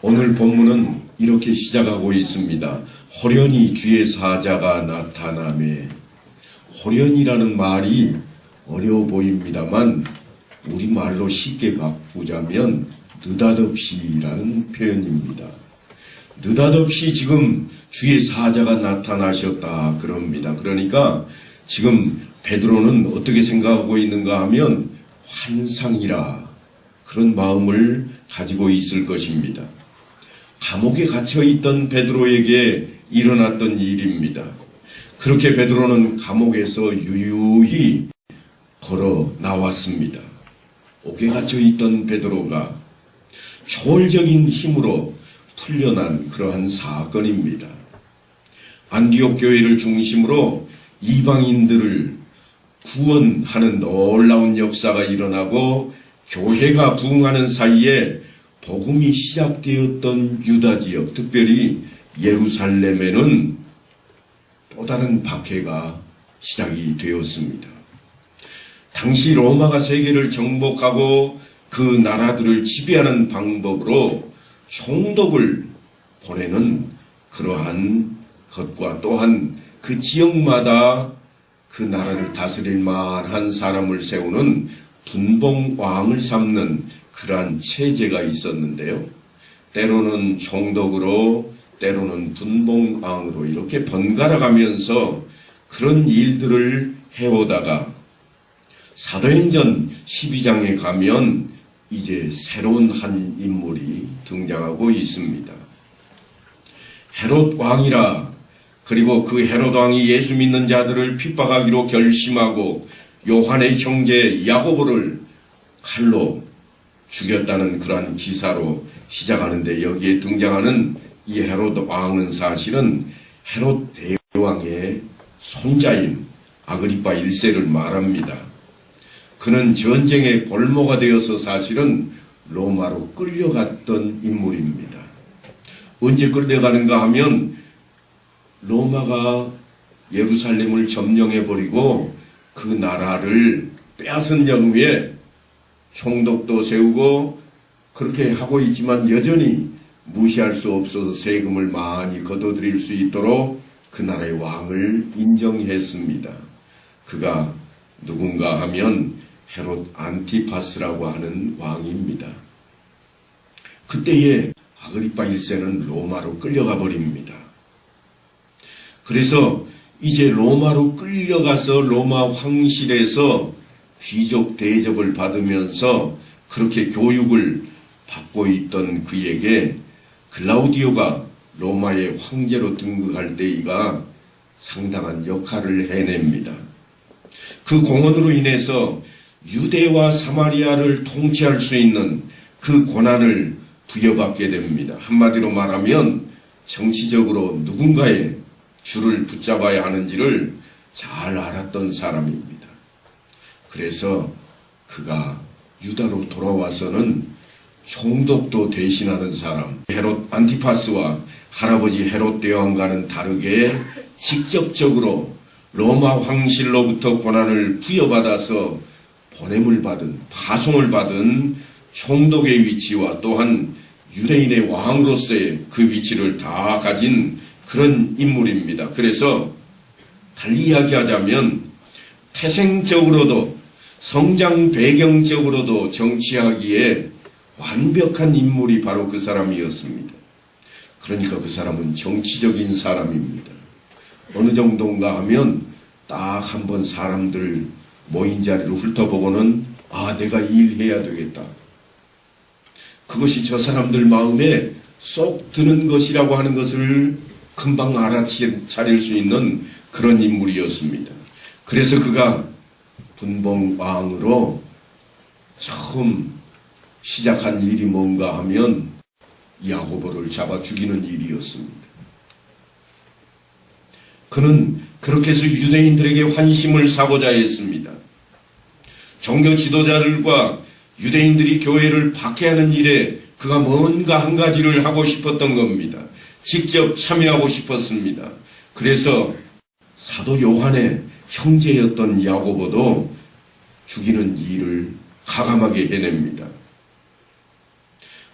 오늘 본문은 이렇게 시작하고 있습니다. 호련히 주의 사자가 나타나매. 호련이라는 말이 어려워 보입니다만 우리말로 쉽게 바꾸자면 느닷없이라는 표현입니다. 느닷없이 지금 주의 사자가 나타나셨다 그럽니다. 그러니까 지금 베드로는 어떻게 생각하고 있는가 하면 환상이라 그런 마음을 가지고 있을 것입니다. 감옥에 갇혀있던 베드로에게 일어났던 일입니다. 그렇게 베드로는 감옥에서 유유히 걸어 나왔습니다. 옥에 갇혀있던 베드로가 초월적인 힘으로 풀려난 그러한 사건입니다. 안디옥 교회를 중심으로 이방인들을 구원하는 놀라운 역사가 일어나고 교회가 부흥하는 사이에 복음이 시작되었던 유다 지역, 특별히 예루살렘에는 또 다른 박해가 시작이 되었습니다. 당시 로마가 세계를 정복하고 그 나라들을 지배하는 방법으로 총독을 보내는 그러한 것과 또한 그 지역마다 그 나라를 다스릴 만한 사람을 세우는 분봉왕을 삼는 그러한 체제가 있었는데요. 때로는 총독으로 때로는 분봉왕으로 이렇게 번갈아 가면서 그런 일들을 해오다가 사도행전 12장에 가면 이제 새로운 한 인물이 등장하고 있습니다. 헤롯 왕이라. 그리고 그 헤롯 왕이 예수 믿는 자들을 핍박하기로 결심하고 요한의 형제 야고보를 칼로 죽였다는 그러한 기사로 시작하는데, 여기에 등장하는 이 헤롯 왕은 사실은 헤롯 대왕의 손자인 아그리파 1세를 말합니다. 그는 전쟁의 골모가 되어서 사실은 로마로 끌려갔던 인물입니다. 언제 끌려가는가 하면 로마가 예루살렘을 점령해버리고 그 나라를 빼앗은 경우에 총독도 세우고 그렇게 하고 있지만 여전히 무시할 수 없어서 세금을 많이 걷어들일 수 있도록 그 나라의 왕을 인정했습니다. 그가 누군가 하면 헤롯 안티파스라고 하는 왕입니다. 그때에 아그리파 1세는 로마로 끌려가 버립니다. 그래서 이제 로마로 끌려가서 로마 황실에서 귀족 대접을 받으면서 그렇게 교육을 받고 있던 그에게 글라우디오가 로마의 황제로 등극할 때 이가 상당한 역할을 해냅니다. 그 공헌으로 인해서 유대와 사마리아를 통치할 수 있는 그 권한을 부여받게 됩니다. 한마디로 말하면 정치적으로 누군가의 줄을 붙잡아야 하는지를 잘 알았던 사람입니다. 그래서 그가 유다로 돌아와서는 총독도 대신하는 사람, 헤롯 안티파스와 할아버지 헤롯 대왕과는 다르게 직접적으로 로마 황실로부터 권한을 부여받아서 보냄을 받은, 파송을 받은 총독의 위치와 또한 유대인의 왕으로서의 그 위치를 다 가진 그런 인물입니다. 그래서 달리 이야기하자면 태생적으로도 성장 배경적으로도 정치하기에 완벽한 인물이 바로 그 사람이었습니다. 그러니까 그 사람은 정치적인 사람입니다. 어느 정도인가 하면 딱 한번 사람들 모인 자리를 훑어보고는 내가 이 일 해야 되겠다. 그것이 저 사람들 마음에 쏙 드는 것이라고 하는 것을 금방 알아차릴 수 있는 그런 인물이었습니다. 그래서 그가 분봉왕으로 처음 시작한 일이 뭔가 하면 야고보를 잡아 죽이는 일이었습니다. 그는 그렇게 해서 유대인들에게 환심을 사고자 했습니다. 종교 지도자들과 유대인들이 교회를 박해하는 일에 그가 뭔가 한 가지를 하고 싶었던 겁니다. 직접 참여하고 싶었습니다. 그래서 사도 요한의 형제였던 야고보도 죽이는 일을 가감하게 해냅니다.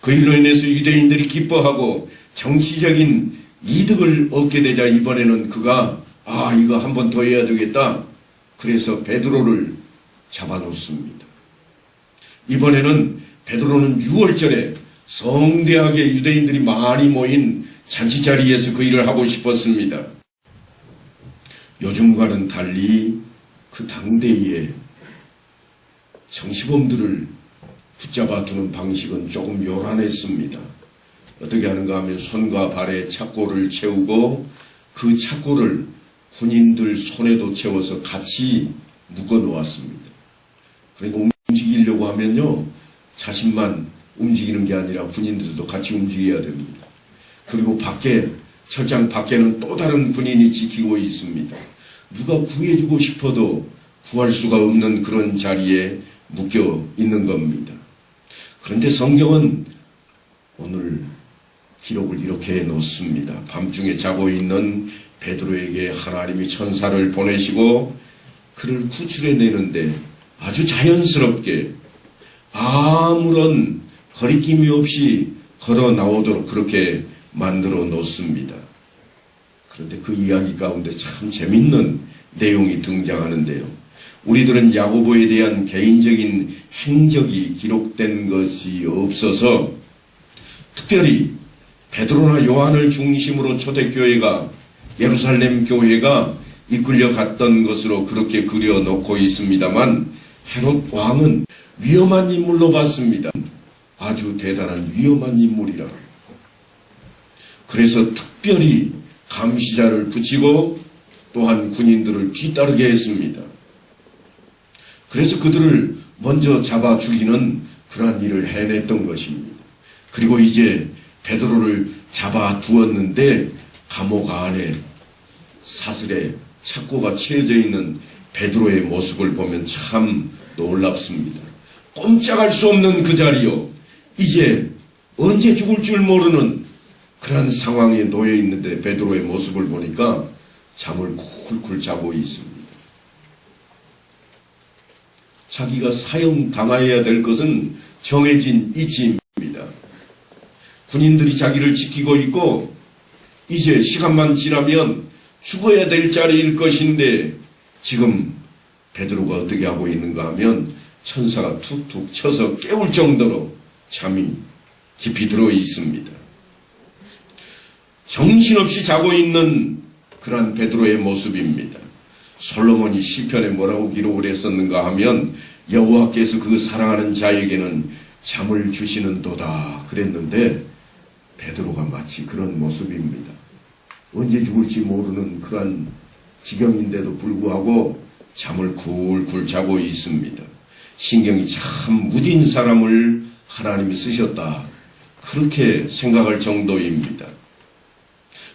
그 일로 인해서 유대인들이 기뻐하고 정치적인 이득을 얻게 되자 이번에는 그가 이거 한 번 더 해야 되겠다. 그래서 베드로를 잡아놓습니다. 이번에는 베드로는 6월절에 성대하게 유대인들이 많이 모인 잔치자리에서 그 일을 하고 싶었습니다. 요즘과는 달리 그 당대의 정치범들을 붙잡아 두는 방식은 조금 요란했습니다. 어떻게 하는가 하면 손과 발에 착고를 채우고 그 착고를 군인들 손에도 채워서 같이 묶어 놓았습니다. 그러니까 움직이려고 하면요, 자신만 움직이는 게 아니라 군인들도 같이 움직여야 됩니다. 그리고 철장 밖에는 또 다른 군인이 지키고 있습니다. 누가 구해주고 싶어도 구할 수가 없는 그런 자리에 묶여 있는 겁니다. 그런데 성경은 오늘 기록을 이렇게 해놓습니다. 밤중에 자고 있는 베드로에게 하나님이 천사를 보내시고 그를 구출해내는데 아주 자연스럽게 아무런 거리낌이 없이 걸어 나오도록 그렇게 만들어 놓습니다. 그런데 그 이야기 가운데 참 재밌는 내용이 등장하는데요. 우리들은 야고보에 대한 개인적인 행적이 기록된 것이 없어서 특별히 베드로나 요한을 중심으로 초대교회가 예루살렘 교회가 이끌려 갔던 것으로 그렇게 그려놓고 있습니다만 헤롯 왕은 위험한 인물로 봤습니다. 아주 대단한 위험한 인물이라. 그래서 특별히 감시자를 붙이고 또한 군인들을 뒤따르게 했습니다. 그래서 그들을 먼저 잡아 죽이는 그러한 일을 해냈던 것입니다. 그리고 이제 베드로를 잡아 두었는데 감옥 안에 사슬에 착고가 채워져 있는 베드로의 모습을 보면 참 놀랍습니다. 꼼짝할 수 없는 그 자리요. 이제 언제 죽을 줄 모르는 그런 상황에 놓여 있는데 베드로의 모습을 보니까 잠을 쿨쿨 자고 있습니다. 자기가 사형당해야 될 것은 정해진 이치입니다. 군인들이 자기를 지키고 있고 이제 시간만 지나면 죽어야 될 자리일 것인데 지금 베드로가 어떻게 하고 있는가 하면 천사가 툭툭 쳐서 깨울 정도로 잠이 깊이 들어 있습니다. 정신없이 자고 있는 그러한 베드로의 모습입니다. 솔로몬이 시편에 뭐라고 기록을 했었는가 하면 여호와께서 그 사랑하는 자에게는 잠을 주시는도다 그랬는데 베드로가 마치 그런 모습입니다. 언제 죽을지 모르는 그러한 지경인데도 불구하고 잠을 굴굴 자고 있습니다. 신경이 참 무딘 사람을 하나님이 쓰셨다. 그렇게 생각할 정도입니다.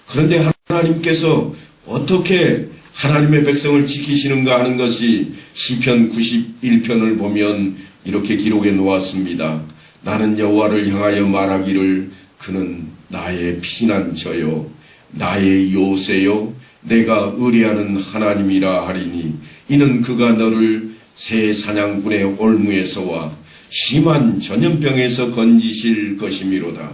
그런데 하나님께서 어떻게 하나님의 백성을 지키시는가 하는 것이 시편 91편을 보면 이렇게 기록해 놓았습니다. 나는 여호와를 향하여 말하기를 그는 나의 피난처요 나의 요새요 내가 의뢰하는 하나님이라 하리니 이는 그가 너를 새 사냥꾼의 올무에서와 심한 전염병에서 건지실 것이미로다.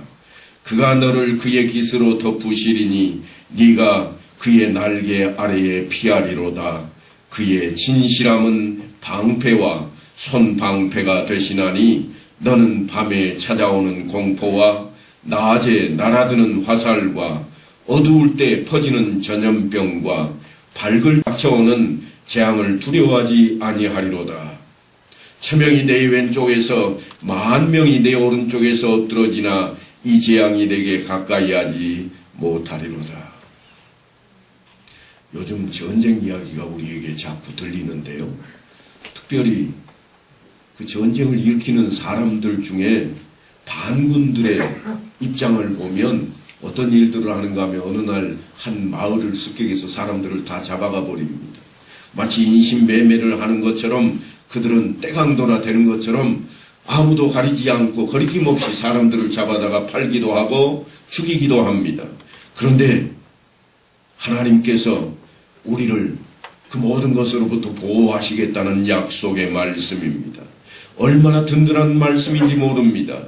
그가 너를 그의 깃으로 덮으시리니 네가 그의 날개 아래에 피하리로다. 그의 진실함은 방패와 손방패가 되시나니 너는 밤에 찾아오는 공포와 낮에 날아드는 화살과 어두울 때 퍼지는 전염병과 발글 닥쳐오는 재앙을 두려워하지 아니하리로다. 1000명이 내 왼쪽에서 10,000명이 내 오른쪽에서 엎드러지나 이 재앙이 내게 가까이 하지 못하리로다. 요즘 전쟁 이야기가 우리에게 자꾸 들리는데요. 특별히 그 전쟁을 일으키는 사람들 중에 반군들의 입장을 보면 어떤 일들을 하는가 하면 어느 날 한 마을을 습격해서 사람들을 다 잡아가 버립니다. 마치 인신매매를 하는 것처럼 그들은 떼강도나 되는 것처럼 아무도 가리지 않고 거리낌 없이 사람들을 잡아다가 팔기도 하고 죽이기도 합니다. 그런데 하나님께서 우리를 그 모든 것으로부터 보호하시겠다는 약속의 말씀입니다. 얼마나 든든한 말씀인지 모릅니다.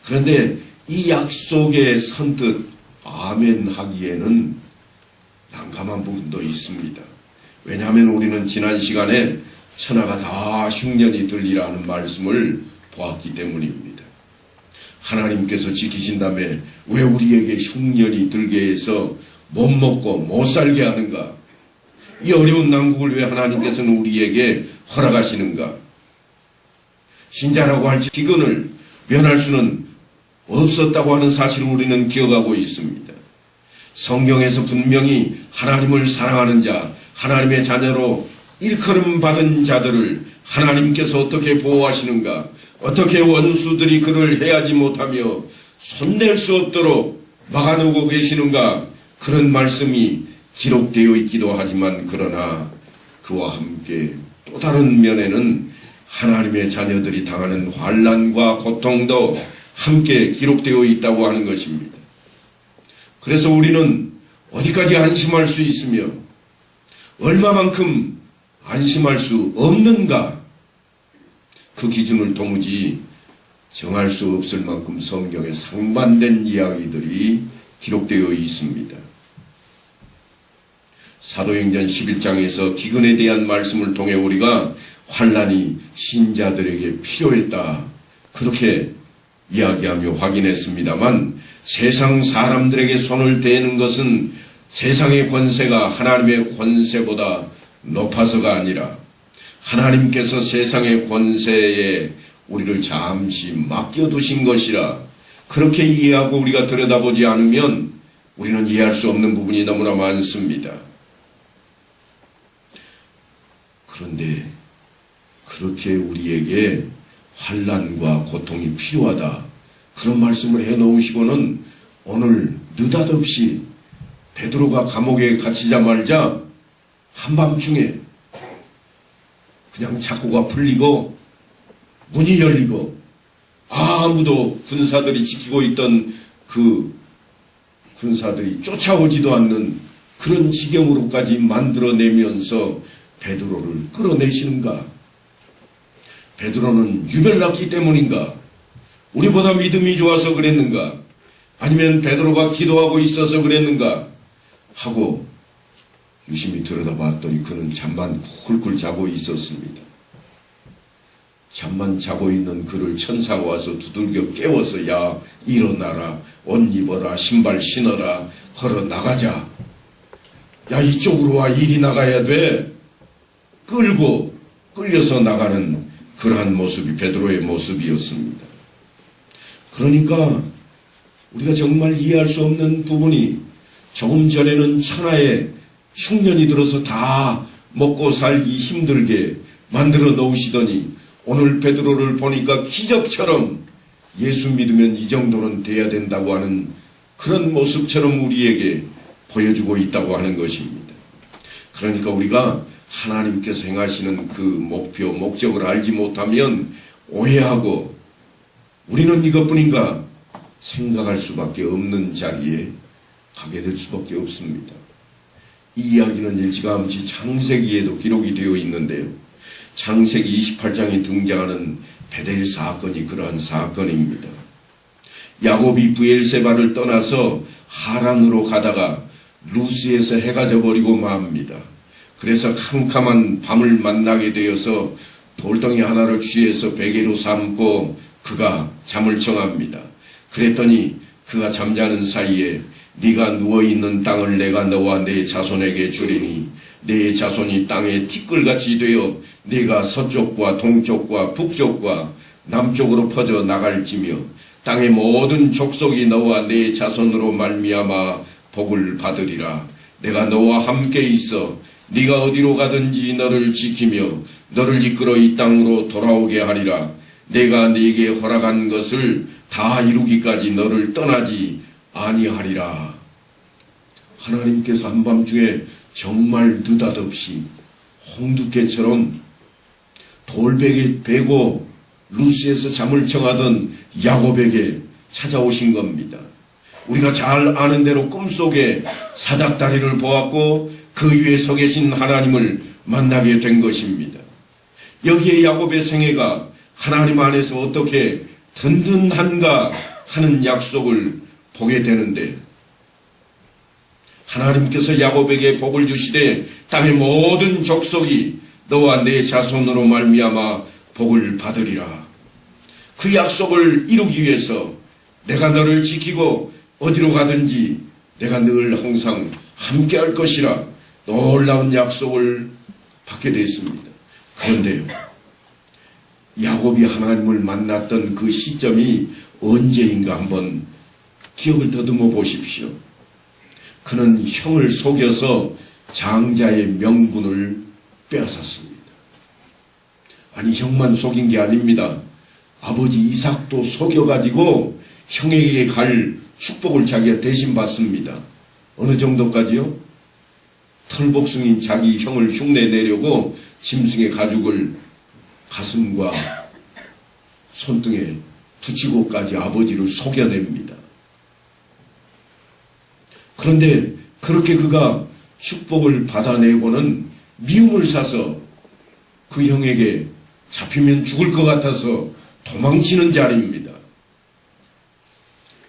그런데 이 약속에 선뜻 아멘 하기에는 난감한 부분도 있습니다. 왜냐하면 우리는 지난 시간에 천하가 다 흉년이 들리라는 말씀을 보았기 때문입니다. 하나님께서 지키신다며 왜 우리에게 흉년이 들게 해서 못 먹고 못 살게 하는가? 이 어려운 난국을 왜 하나님께서는 우리에게 허락하시는가? 신자라고 할지 기근을 면할 수는 없었다고 하는 사실을 우리는 기억하고 있습니다. 성경에서 분명히 하나님을 사랑하는 자, 하나님의 자녀로 일컬음 받은 자들을 하나님께서 어떻게 보호하시는가, 어떻게 원수들이 그를 해하지 못하며 손댈 수 없도록 막아놓고 계시는가, 그런 말씀이 기록되어 있기도 하지만 그러나 그와 함께 또 다른 면에는 하나님의 자녀들이 당하는 환난과 고통도 함께 기록되어 있다고 하는 것입니다. 그래서 우리는 어디까지 안심할 수 있으며 얼마만큼 안심할 수 없는가, 그 기준을 도무지 정할 수 없을 만큼 성경에 상반된 이야기들이 기록되어 있습니다. 사도행전 11장에서 기근에 대한 말씀을 통해 우리가 환난이 신자들에게 필요했다, 그렇게 이야기하며 확인했습니다만, 세상 사람들에게 손을 대는 것은 세상의 권세가 하나님의 권세보다 높아서가 아니라 하나님께서 세상의 권세에 우리를 잠시 맡겨두신 것이라, 그렇게 이해하고 우리가 들여다보지 않으면 우리는 이해할 수 없는 부분이 너무나 많습니다. 그런데 그렇게 우리에게 환난과 고통이 필요하다, 그런 말씀을 해놓으시고는 오늘 느닷없이 베드로가 감옥에 갇히자마자 한밤중에 그냥 착고가 풀리고 문이 열리고 아무도 군사들이 지키고 있던 그 군사들이 쫓아오지도 않는 그런 지경으로까지 만들어내면서 베드로를 끌어내시는가? 베드로는 유별났기 때문인가? 우리보다 믿음이 좋아서 그랬는가? 아니면 베드로가 기도하고 있어서 그랬는가? 하고 유심히 들여다봤더니 그는 잠만 쿨쿨 자고 있었습니다. 잠만 자고 있는 그를 천사가 와서 두들겨 깨워서, 야, 일어나라, 옷 입어라, 신발 신어라, 걸어 나가자. 야, 이쪽으로 와, 이리 나가야 돼. 끌려서 나가는 그러한 모습이 베드로의 모습이었습니다. 그러니까 우리가 정말 이해할 수 없는 부분이, 조금 전에는 천하에 흉년이 들어서 다 먹고 살기 힘들게 만들어 놓으시더니 오늘 베드로를 보니까 기적처럼 예수 믿으면 이 정도는 돼야 된다고 하는 그런 모습처럼 우리에게 보여주고 있다고 하는 것입니다. 그러니까 우리가 하나님께서 행하시는 그 목표, 목적을 알지 못하면 오해하고 우리는 이것뿐인가 생각할 수밖에 없는 자리에 가게 될 수밖에 없습니다. 이 이야기는 일찌감치 창세기에도 기록이 되어 있는데요. 창세기 28장에 등장하는 베델 사건이 그러한 사건입니다. 야곱이 브엘세바를 떠나서 하란으로 가다가 루스에서 해가 져버리고 맙니다. 그래서 캄캄한 밤을 만나게 되어서 돌덩이 하나를 취해서 베개로 삼고 그가 잠을 청합니다. 그랬더니 그가 잠자는 사이에 네가 누워있는 땅을 내가 너와 내 자손에게 주리니 내 자손이 땅에 티끌같이 되어 네가 서쪽과 동쪽과 북쪽과 남쪽으로 퍼져 나갈지며 땅의 모든 족속이 너와 내 자손으로 말미암아 복을 받으리라. 내가 너와 함께 있어 네가 어디로 가든지 너를 지키며 너를 이끌어 이 땅으로 돌아오게 하리라. 내가 네게 허락한 것을 다 이루기까지 너를 떠나지 아니하리라. 하나님께서 한밤중에 정말 느닷없이 홍두깨처럼 돌베개 베고 루스에서 잠을 청하던 야곱에게 찾아오신 겁니다. 우리가 잘 아는 대로 꿈속에 사닥다리를 보았고 그 위에 서 계신 하나님을 만나게 된 것입니다. 여기에 야곱의 생애가 하나님 안에서 어떻게 든든한가 하는 약속을 보게 되는데, 하나님께서 야곱에게 복을 주시되 땅의 모든 족속이 너와 내 자손으로 말미암아 복을 받으리라. 그 약속을 이루기 위해서 내가 너를 지키고 어디로 가든지 내가 늘 항상 함께 할 것이라 놀라운 약속을 받게 되었습니다. 그런데요, 야곱이 하나님을 만났던 그 시점이 언제인가 한번 기억을 더듬어 보십시오. 그는 형을 속여서 장자의 명분을 빼앗았습니다. 아니, 형만 속인 게 아닙니다. 아버지 이삭도 속여가지고 형에게 갈 축복을 자기가 대신 받습니다. 어느 정도까지요? 털복숭인 자기 형을 흉내내려고 짐승의 가죽을 가슴과 손등에 붙이고까지 아버지를 속여냅니다. 그런데 그렇게 그가 축복을 받아내고는 미움을 사서 그 형에게 잡히면 죽을 것 같아서 도망치는 자리입니다.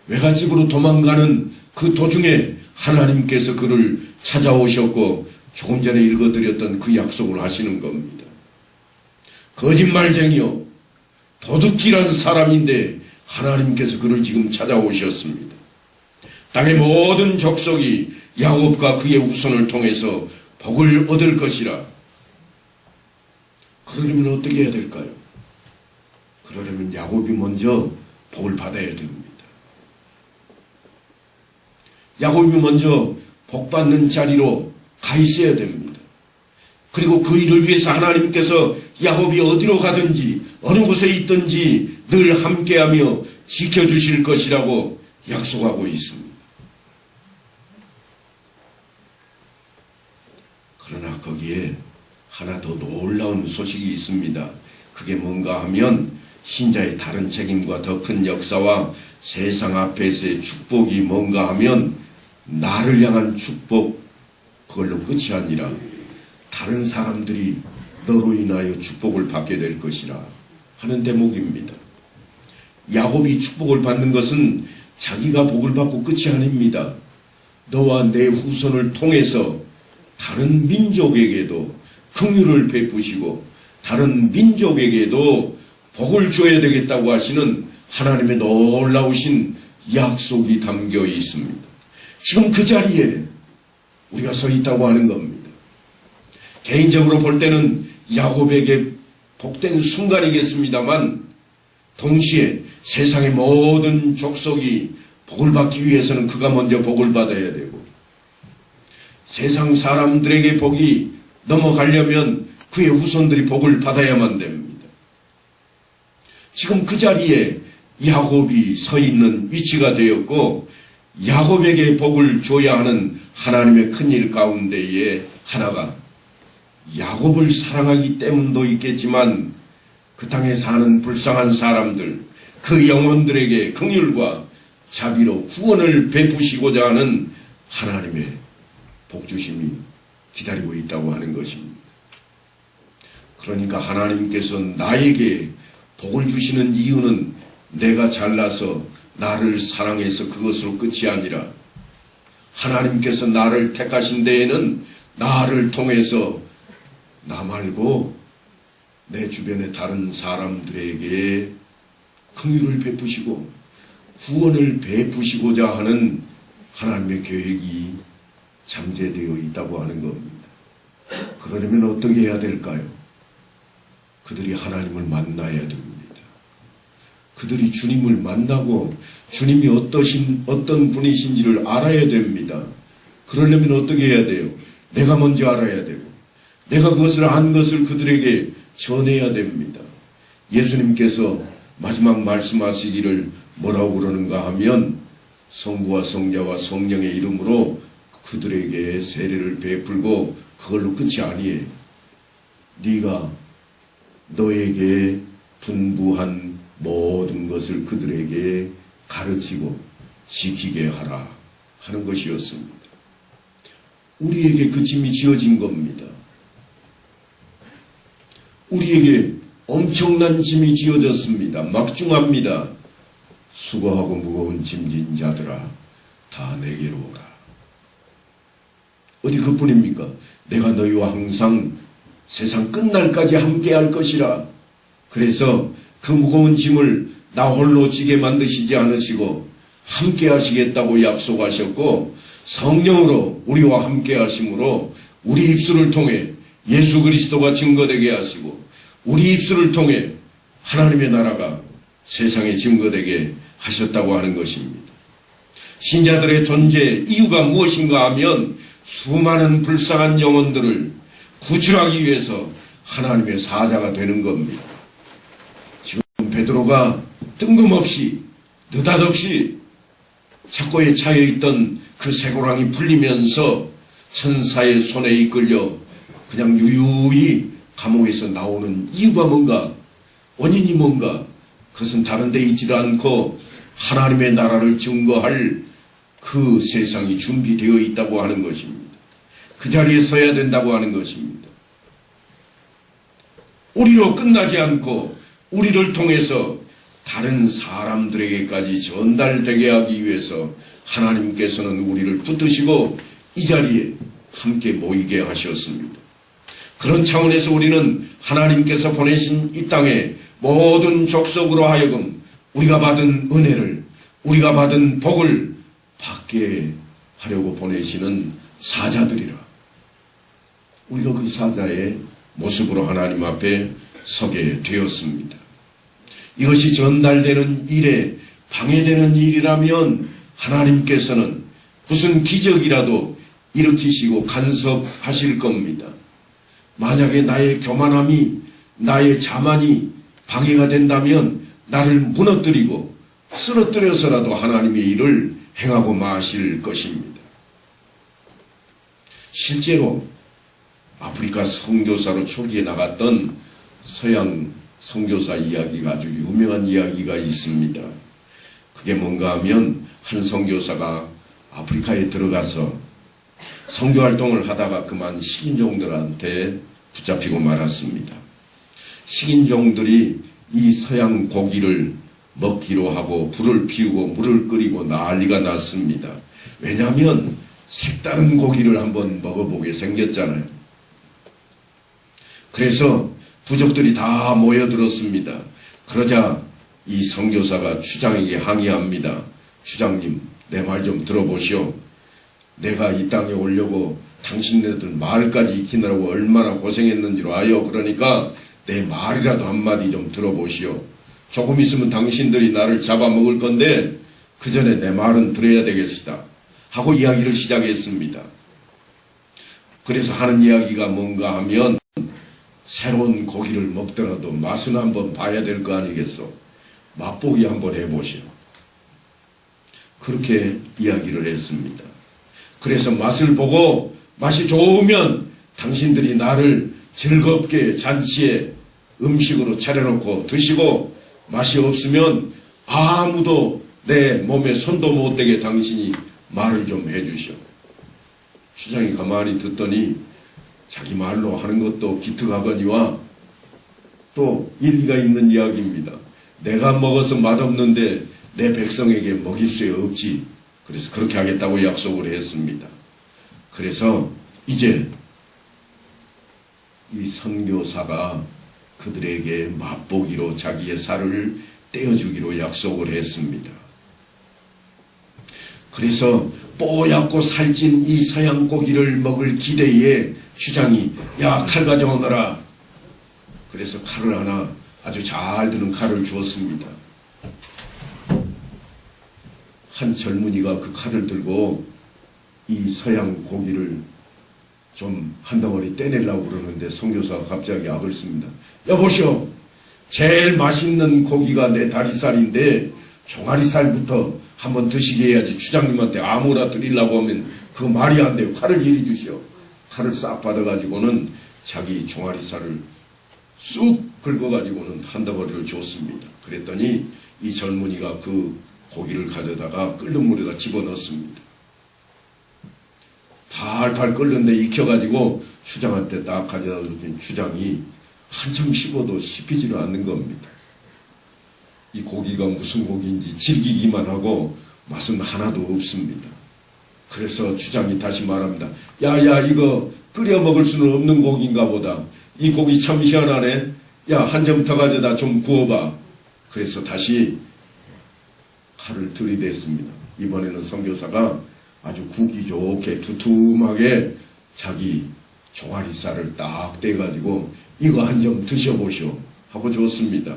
외갓집으로 도망가는 그 도중에 하나님께서 그를 찾아오셨고 조금 전에 읽어드렸던 그 약속을 하시는 겁니다. 거짓말쟁이요, 도둑질한 사람인데 하나님께서 그를 지금 찾아오셨습니다. 땅의 모든 족속이 야곱과 그의 후손을 통해서 복을 얻을 것이라. 그러려면 어떻게 해야 될까요? 그러려면 야곱이 먼저 복을 받아야 됩니다. 야곱이 먼저 복받는 자리로 가 있어야 됩니다. 그리고 그 일을 위해서 하나님께서 야곱이 어디로 가든지 어느 곳에 있든지 늘 함께하며 지켜주실 것이라고 약속하고 있습니다. 그러나 거기에 하나 더 놀라운 소식이 있습니다. 그게 뭔가 하면 신자의 다른 책임과 더 큰 역사와 세상 앞에서의 축복이 뭔가 하면 나를 향한 축복, 그걸로 끝이 아니라 다른 사람들이 너로 인하여 축복을 받게 될 것이라 하는 대목입니다. 야곱이 축복을 받는 것은 자기가 복을 받고 끝이 아닙니다. 너와 내 후손을 통해서 다른 민족에게도 긍휼을 베푸시고 다른 민족에게도 복을 줘야 되겠다고 하시는 하나님의 놀라우신 약속이 담겨 있습니다. 지금 그 자리에 우리가 서 있다고 하는 겁니다. 개인적으로 볼 때는 야곱에게 복된 순간이겠습니다만 동시에 세상의 모든 족속이 복을 받기 위해서는 그가 먼저 복을 받아야 되고 세상 사람들에게 복이 넘어가려면 그의 후손들이 복을 받아야만 됩니다. 지금 그 자리에 야곱이 서 있는 위치가 되었고 야곱에게 복을 줘야 하는 하나님의 큰일 가운데에 하나가 야곱을 사랑하기 때문도 있겠지만 그 땅에 사는 불쌍한 사람들, 그 영혼들에게 긍휼과 자비로 구원을 베푸시고자 하는 하나님의 복주심이 기다리고 있다고 하는 것입니다. 그러니까 하나님께서 나에게 복을 주시는 이유는 내가 잘나서 나를 사랑해서 그것으로 끝이 아니라 하나님께서 나를 택하신 데에는 나를 통해서 나 말고 내 주변의 다른 사람들에게 긍휼을 베푸시고 구원을 베푸시고자 하는 하나님의 계획이 잠재되어 있다고 하는 겁니다. 그러려면 어떻게 해야 될까요? 그들이 하나님을 만나야 됩니다. 그들이 주님을 만나고 주님이 어떤 분이신지를 알아야 됩니다. 그러려면 어떻게 해야 돼요? 내가 먼저 알아야 되고 내가 그것을 안 것을 그들에게 전해야 됩니다. 예수님께서 마지막 말씀하시기를 뭐라고 그러는가 하면 성부와 성자와 성령의 이름으로 그들에게 세례를 베풀고 그걸로 끝이 아니에요. 네가 너에게 분부한 모든 것을 그들에게 가르치고 지키게 하라 하는 것이었습니다. 우리에게 그 짐이 지어진 겁니다. 우리에게 엄청난 짐이 지어졌습니다. 막중합니다. 수고하고 무거운 짐진 자들아 다 내게로 오라. 어디 그뿐입니까? 내가 너희와 항상 세상 끝날까지 함께할 것이라. 그래서 그 무거운 짐을 나 홀로 지게 만드시지 않으시고 함께 하시겠다고 약속하셨고, 성령으로 우리와 함께 하심으로 우리 입술을 통해 예수 그리스도가 증거되게 하시고, 우리 입술을 통해 하나님의 나라가 세상에 증거되게 하셨다고 하는 것입니다. 신자들의 존재 이유가 무엇인가 하면 수많은 불쌍한 영혼들을 구출하기 위해서 하나님의 사자가 되는 겁니다. 지금 베드로가 뜬금없이 느닷없이 착고에 차여있던 그 쇠고랑이 풀리면서 천사의 손에 이끌려 그냥 유유히 감옥에서 나오는 이유가 뭔가, 원인이 뭔가, 그것은 다른 데 있지도 않고 하나님의 나라를 증거할 그 세상이 준비되어 있다고 하는 것입니다. 그 자리에 서야 된다고 하는 것입니다. 우리로 끝나지 않고 우리를 통해서 다른 사람들에게까지 전달되게 하기 위해서 하나님께서는 우리를 붙드시고 이 자리에 함께 모이게 하셨습니다. 그런 차원에서 우리는 하나님께서 보내신 이 땅에 모든 족속으로 하여금 우리가 받은 은혜를, 우리가 받은 복을 받게 하려고 보내시는 사자들이라. 우리가 그 사자의 모습으로 하나님 앞에 서게 되었습니다. 이것이 전달되는 일에 방해되는 일이라면 하나님께서는 무슨 기적이라도 일으키시고 간섭하실 겁니다. 만약에 나의 교만함이, 나의 자만이 방해가 된다면 나를 무너뜨리고 쓰러뜨려서라도 하나님의 일을 행하고 마실 것입니다. 실제로 아프리카 선교사로 초기에 나갔던 서양 선교사 이야기가 아주 유명한 이야기가 있습니다. 그게 뭔가 하면 한 선교사가 아프리카에 들어가서 선교활동을 하다가 그만 식인종들한테 붙잡히고 말았습니다. 식인종들이 이 서양 고기를 먹기로 하고 불을 피우고 물을 끓이고 난리가 났습니다. 왜냐하면 색다른 고기를 한번 먹어보게 생겼잖아요. 그래서 부족들이 다 모여들었습니다. 그러자 이 선교사가 추장에게 항의합니다. 추장님, 내 말 좀 들어보시오. 내가 이 땅에 오려고 당신네들 마을까지 익히느라고 얼마나 고생했는지로 아요. 그러니까 내 말이라도 한마디 좀 들어보시오. 조금 있으면 당신들이 나를 잡아먹을 건데 그 전에 내 말은 들어야 되겠시다 하고 이야기를 시작했습니다. 그래서 하는 이야기가 뭔가 하면 새로운 고기를 먹더라도 맛은 한번 봐야 될 거 아니겠소. 맛보기 한번 해보시오. 그렇게 이야기를 했습니다. 그래서 맛을 보고 맛이 좋으면 당신들이 나를 즐겁게 잔치에 음식으로 차려놓고 드시고, 맛이 없으면 아무도 내 몸에 손도 못 대게 당신이 말을 좀 해주시오. 추장이 가만히 듣더니 자기 말로 하는 것도 기특하거니와 또 일리가 있는 이야기입니다. 내가 먹어서 맛없는데 내 백성에게 먹일 수 없지. 그래서 그렇게 하겠다고 약속을 했습니다. 그래서 이제 이 선교사가 그들에게 맛보기로 자기의 살을 떼어주기로 약속을 했습니다. 그래서 뽀얗고 살찐 이 서양 고기를 먹을 기대에 추장이 야, 칼 가져오너라. 그래서 칼을 하나 아주 잘 드는 칼을 주었습니다. 한 젊은이가 그 칼을 들고 이 서양 고기를 좀 한 덩어리 떼내려고 그러는데 선교사가 갑자기 악을 씁니다. 여보시오, 제일 맛있는 고기가 내 다리살인데 종아리살부터 한번 드시게 해야지 추장님한테 아무나 드리려고 하면 그거 말이 안 돼요. 칼을 이리 주시오. 칼을 싹 받아가지고는 자기 종아리살을 쑥 긁어가지고는 한 덩어리를 줬습니다. 그랬더니 이 젊은이가 그 고기를 가져다가 끓는 물에다 집어넣습니다. 팔팔 끓는데 익혀가지고 추장한테 딱 가져다 줬더니 추장이 한참 씹어도 씹히지를 않는 겁니다. 이 고기가 무슨 고기인지 즐기기만 하고 맛은 하나도 없습니다. 그래서 주장이 다시 말합니다. 야야, 이거 끓여 먹을 수는 없는 고기인가 보다. 이 고기 참 희한하네. 야, 한 점 더 가져다 좀 구워봐. 그래서 다시 칼을 들이댔습니다. 이번에는 선교사가 아주 굽기 좋게 두툼하게 자기 종아리살을 딱 떼가지고 이거 한 점 드셔보시오 하고 줬습니다.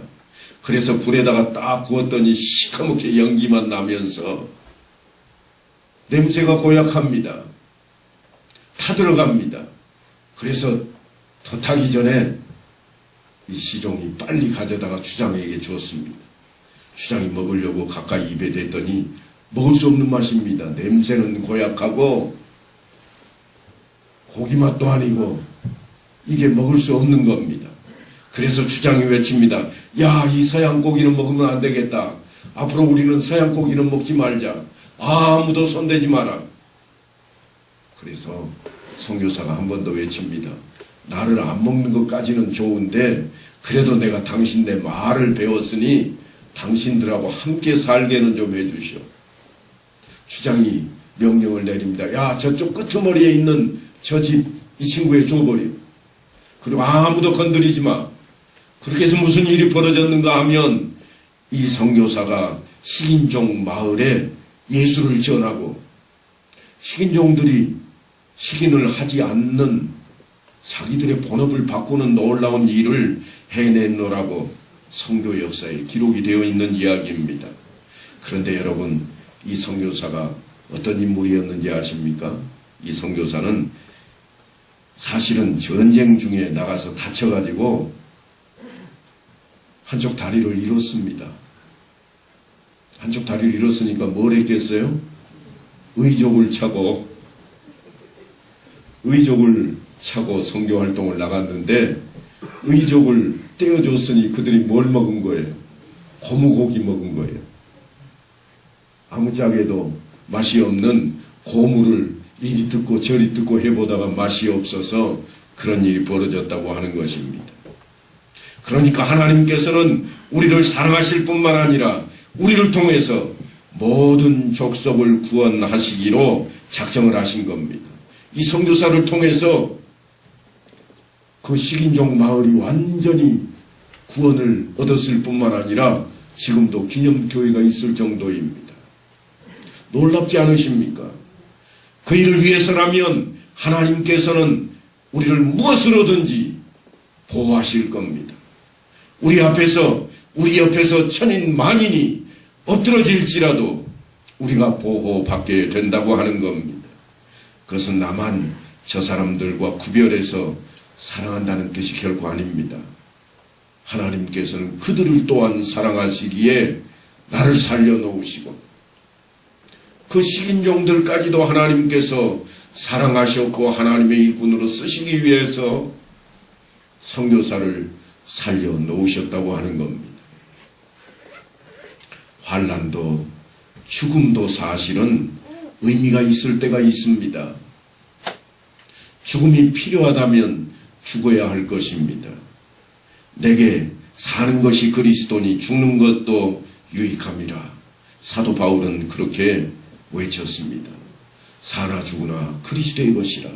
그래서 불에다가 딱 구웠더니 시커멓게 연기만 나면서 냄새가 고약합니다. 타들어갑니다. 그래서 더 타기 전에 이 시종이 빨리 가져다가 주장에게 주었습니다. 주장이 먹으려고 가까이 입에 댔더니 먹을 수 없는 맛입니다. 냄새는 고약하고 고기 맛도 아니고 이게 먹을 수 없는 겁니다. 그래서 주장이 외칩니다. 야, 이 서양 고기는 먹으면 안 되겠다. 앞으로 우리는 서양 고기는 먹지 말자. 아무도 손대지 마라. 그래서 선교사가 한 번 더 외칩니다. 나를 안 먹는 것까지는 좋은데 그래도 내가 당신네 말을 배웠으니 당신들하고 함께 살게는 좀 해주시오. 주장이 명령을 내립니다. 야, 저쪽 끄트머리에 있는 저 집 이 친구에 줘버려. 그리고 아무도 건드리지 마. 그렇게 해서 무슨 일이 벌어졌는가 하면 이 선교사가 식인종 마을에 예수를 전하고 식인종들이 식인을 하지 않는 자기들의 본업을 바꾸는 놀라운 일을 해냈노라고 선교 역사에 기록이 되어 있는 이야기입니다. 그런데 여러분, 이 선교사가 어떤 인물이었는지 아십니까? 이 선교사는 사실은 전쟁 중에 나가서 다쳐가지고 한쪽 다리를 잃었습니다. 한쪽 다리를 잃었으니까 뭘 했겠어요? 의족을 차고 선교 활동을 나갔는데 의족을 떼어줬으니 그들이 뭘 먹은 거예요? 고무고기 먹은 거예요. 아무짝에도 맛이 없는 고무를 이리 뜯고 저리 뜯고 해보다가 맛이 없어서 그런 일이 벌어졌다고 하는 것입니다. 그러니까 하나님께서는 우리를 사랑하실 뿐만 아니라 우리를 통해서 모든 족속을 구원하시기로 작정을 하신 겁니다. 이 선교사를 통해서 그 식인종 마을이 완전히 구원을 얻었을 뿐만 아니라 지금도 기념교회가 있을 정도입니다. 놀랍지 않으십니까? 그 일을 위해서라면 하나님께서는 우리를 무엇으로든지 보호하실 겁니다. 우리 옆에서 천인 만인이 엎드러질지라도 우리가 보호받게 된다고 하는 겁니다. 그것은 나만 저 사람들과 구별해서 사랑한다는 뜻이 결코 아닙니다. 하나님께서는 그들을 또한 사랑하시기에 나를 살려놓으시고 그 식인종들까지도 하나님께서 사랑하셨고 하나님의 일꾼으로 쓰시기 위해서 선교사를 살려놓으셨다고 하는 겁니다. 환난도 죽음도 사실은 의미가 있을 때가 있습니다. 죽음이 필요하다면 죽어야 할 것입니다. 내게 사는 것이 그리스도니 죽는 것도 유익함이라. 사도 바울은 그렇게 외쳤습니다. 사나 죽으나 그리스도의 것이라.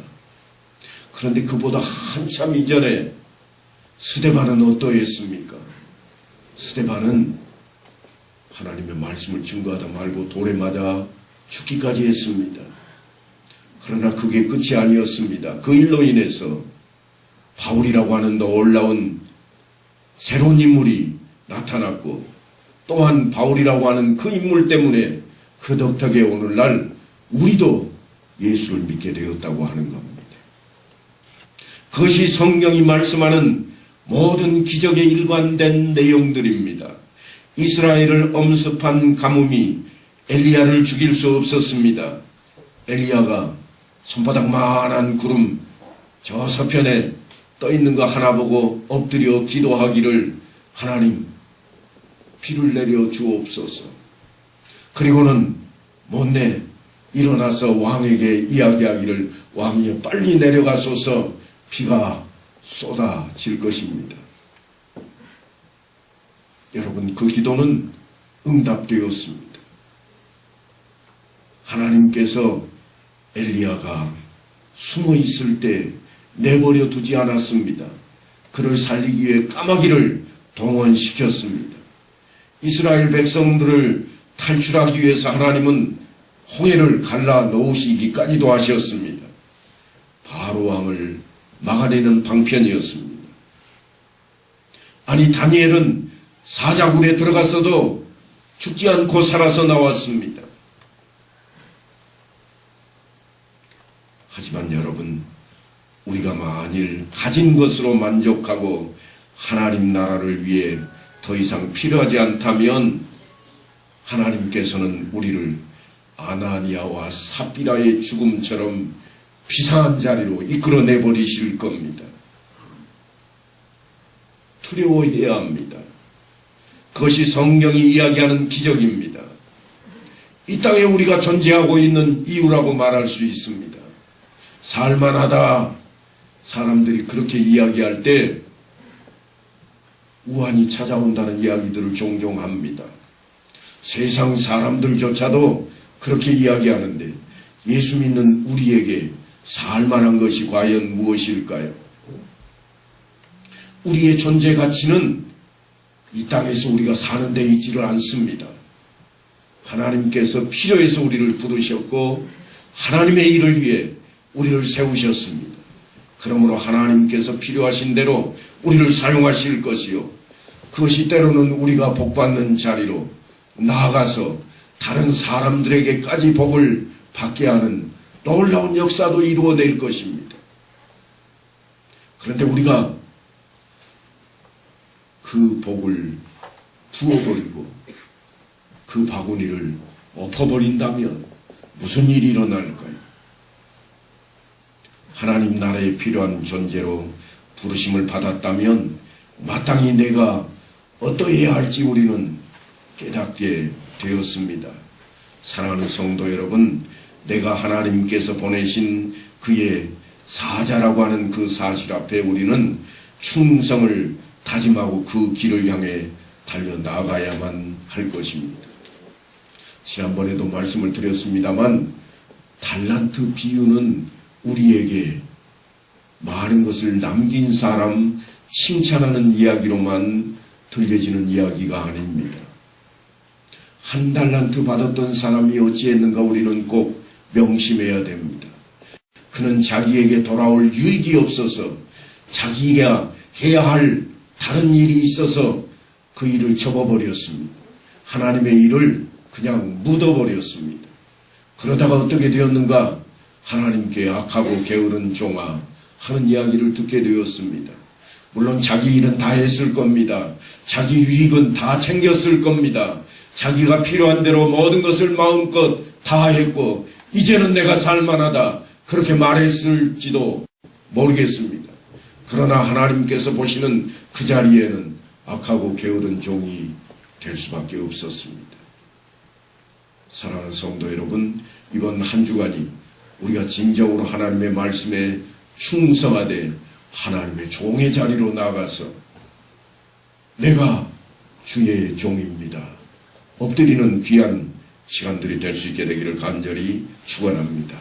그런데 그보다 한참 이전에 스데반은 어떠했습니까? 스데반은 하나님의 말씀을 증거하다 말고 돌에 맞아 죽기까지 했습니다. 그러나 그게 끝이 아니었습니다. 그 일로 인해서 바울이라고 하는 놀라운 새로운 인물이 나타났고 또한 바울이라고 하는 그 인물 때문에 그 덕택에 오늘날 우리도 예수를 믿게 되었다고 하는 겁니다. 그것이 성경이 말씀하는 모든 기적에 일관된 내용들입니다. 이스라엘을 엄습한 가뭄이 엘리야를 죽일 수 없었습니다. 엘리야가 손바닥만한 구름 저 서편에 떠있는 거 하나 보고 엎드려 기도하기를 하나님 비를 내려 주옵소서. 그리고는 못내 일어나서 왕에게 이야기하기를 왕이여 빨리 내려가소서 비가 쏟아질 것입니다. 여러분, 그 기도는 응답되었습니다. 하나님께서 엘리야가 숨어 있을 때 내버려 두지 않았습니다. 그를 살리기 위해 까마귀를 동원시켰습니다. 이스라엘 백성들을 탈출하기 위해서 하나님은 홍해를 갈라 놓으시기까지도 하셨습니다. 바로 왕을 막아내는 방편이었습니다. 아니, 다니엘은 사자굴에 들어갔어도 죽지 않고 살아서 나왔습니다. 하지만 여러분, 우리가 만일 가진 것으로 만족하고 하나님 나라를 위해 더 이상 필요하지 않다면 하나님께서는 우리를 아나니아와 삽비라의 죽음처럼 비상한 자리로 이끌어내버리실 겁니다. 두려워해야 합니다. 그것이 성경이 이야기하는 기적입니다. 이 땅에 우리가 존재하고 있는 이유라고 말할 수 있습니다. 살만하다. 사람들이 그렇게 이야기할 때 우환이 찾아온다는 이야기들을 종종 합니다. 세상 사람들조차도 그렇게 이야기하는데 예수 믿는 우리에게 살만한 것이 과연 무엇일까요? 우리의 존재 가치는 이 땅에서 우리가 사는 데 있지를 않습니다. 하나님께서 필요해서 우리를 부르셨고 하나님의 일을 위해 우리를 세우셨습니다. 그러므로 하나님께서 필요하신 대로 우리를 사용하실 것이요, 그것이 때로는 우리가 복받는 자리로 나아가서 다른 사람들에게까지 복을 받게 하는 놀라운 역사도 이루어낼 것입니다. 그런데 우리가 그 복을 부어버리고 그 바구니를 엎어버린다면 무슨 일이 일어날까요? 하나님 나라에 필요한 존재로 부르심을 받았다면 마땅히 내가 어떠해야 할지 우리는 깨닫게 되었습니다. 사랑하는 성도 여러분, 내가 하나님께서 보내신 그의 사자라고 하는 그 사실 앞에 우리는 충성을 다짐하고 그 길을 향해 달려나가야만 할 것입니다. 지난번에도 말씀을 드렸습니다만 달란트 비유는 우리에게 많은 것을 남긴 사람 칭찬하는 이야기로만 들려지는 이야기가 아닙니다. 한 달란트 받았던 사람이 어찌했는가 우리는 꼭 명심해야 됩니다. 그는 자기에게 돌아올 유익이 없어서 자기가 해야 할 다른 일이 있어서 그 일을 접어버렸습니다. 하나님의 일을 그냥 묻어버렸습니다. 그러다가 어떻게 되었는가? 하나님께 악하고 게으른 종아 하는 이야기를 듣게 되었습니다. 물론 자기 일은 다 했을 겁니다. 자기 유익은 다 챙겼을 겁니다. 자기가 필요한 대로 모든 것을 마음껏 다 했고 이제는 내가 살만하다 그렇게 말했을지도 모르겠습니다. 그러나 하나님께서 보시는 그 자리에는 악하고 게으른 종이 될 수밖에 없었습니다. 사랑하는 성도 여러분, 이번 한 주간이 우리가 진정으로 하나님의 말씀에 충성하되 하나님의 종의 자리로 나가서 내가 주의 종입니다. 엎드리는 귀한 시간들이 될 수 있게 되기를 간절히 축원합니다.